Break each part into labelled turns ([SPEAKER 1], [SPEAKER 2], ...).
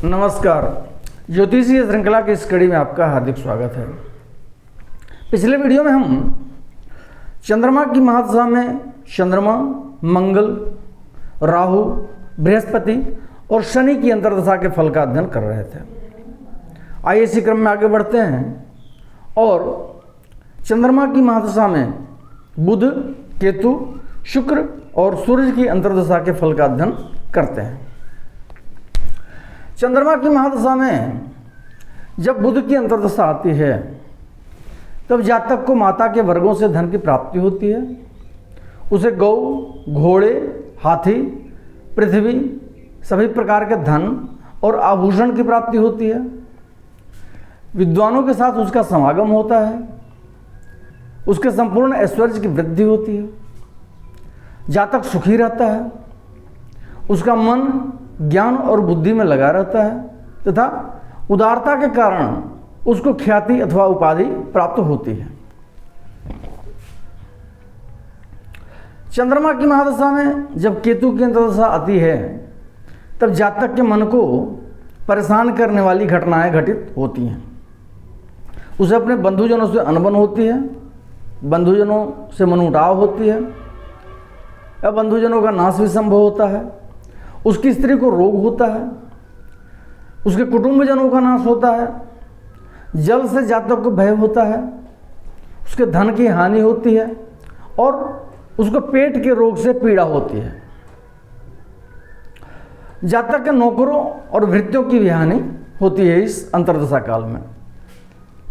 [SPEAKER 1] नमस्कार। ज्योतिषीय श्रृंखला की इस कड़ी में आपका हार्दिक स्वागत है। पिछले वीडियो में हम चंद्रमा की महादशा में चंद्रमा, मंगल, राहु, बृहस्पति और शनि की अंतर्दशा के फल का अध्ययन कर रहे थे। आइए इसी क्रम में आगे बढ़ते हैं और चंद्रमा की महादशा में बुध, केतु, शुक्र और सूर्य की अंतर्दशा के फल का अध्ययन करते हैं। चंद्रमा की महादशा में जब बुध की अंतर्दशा आती है तब जातक को माता के वर्गों से धन की प्राप्ति होती है। उसे गौ, घोड़े, हाथी, पृथ्वी, सभी प्रकार के धन और आभूषण की प्राप्ति होती है। विद्वानों के साथ उसका समागम होता है। उसके संपूर्ण ऐश्वर्य की वृद्धि होती है। जातक सुखी रहता है। उसका मन ज्ञान और बुद्धि में लगा रहता है तथा उदारता के कारण उसको ख्याति अथवा उपाधि प्राप्त होती है। चंद्रमा की महादशा में जब केतु की अंतर्दशा आती है तब जातक के मन को परेशान करने वाली घटनाएं घटित होती हैं। उसे अपने बंधुजनों से अनबन होती है, बंधुजनों से मनमुटाव होती है या बंधुजनों का नाश भी संभव होता है। उसकी स्त्री को रोग होता है, उसके कुटुंबजनों का नाश होता है, जल से जातक को भय होता है, उसके धन की हानि होती है और उसको पेट के रोग से पीड़ा होती है। जातक के नौकरों और भृत्यों की भी हानि होती है इस अंतर्दशा काल में।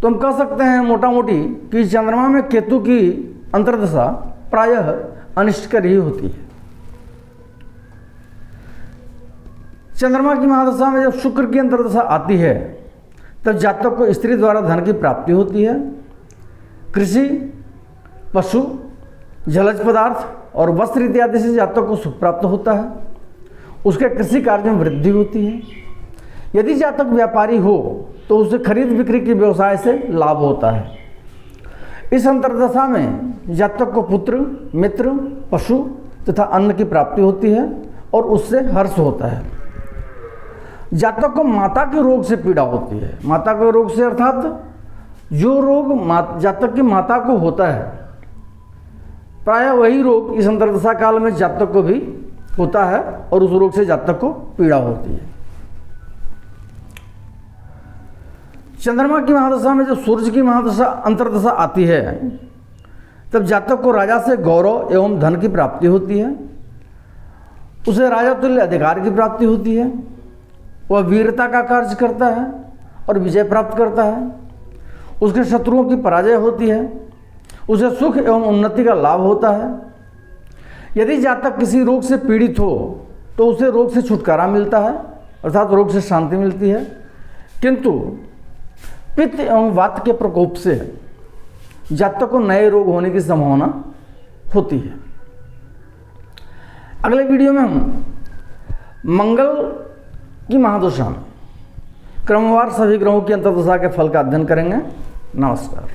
[SPEAKER 1] तो हम कह सकते हैं मोटा मोटी कि चंद्रमा में केतु की अंतर्दशा प्रायः अनिष्टकर ही होती है। चंद्रमा की महादशा में जब शुक्र की अंतर्दशा आती है तब जातक को स्त्री द्वारा धन की प्राप्ति होती है। कृषि, पशु, जलज पदार्थ और वस्त्र इत्यादि से जातक को सुख प्राप्त होता है। उसके कृषि कार्य में वृद्धि होती है। यदि जातक व्यापारी हो तो उसे खरीद बिक्री के व्यवसाय से लाभ होता है। इस अंतर्दशा में जातक को पुत्र, मित्र, पशु तथा अन्न की प्राप्ति होती है और उससे हर्ष होता है। जातक को माता के रोग से पीड़ा होती है। माता के रोग से अर्थात जो रोग जातक की माता को होता है, प्रायः वही रोग इस अंतर्दशा काल में जातक को भी होता है और उस रोग से जातक को पीड़ा होती है। चंद्रमा की महादशा में जब सूर्य की महादशा अंतर्दशा आती है तब जातक को राजा से गौरव एवं धन की प्राप्ति होती है। उसे राजा तुल्य अधिकार की प्राप्ति होती है। वह वीरता का कार्य करता है और विजय प्राप्त करता है। उसके शत्रुओं की पराजय होती है। उसे सुख एवं उन्नति का लाभ होता है। यदि जातक किसी रोग से पीड़ित हो तो उसे रोग से छुटकारा मिलता है अर्थात रोग से शांति मिलती है। किंतु पित्त एवं वात के प्रकोप से जातक को नए रोग होने की संभावना होती है। अगले वीडियो में हम मंगल की महादशा में क्रमवार सभी ग्रहों की अंतर्दशा के फल का अध्ययन करेंगे। नमस्कार।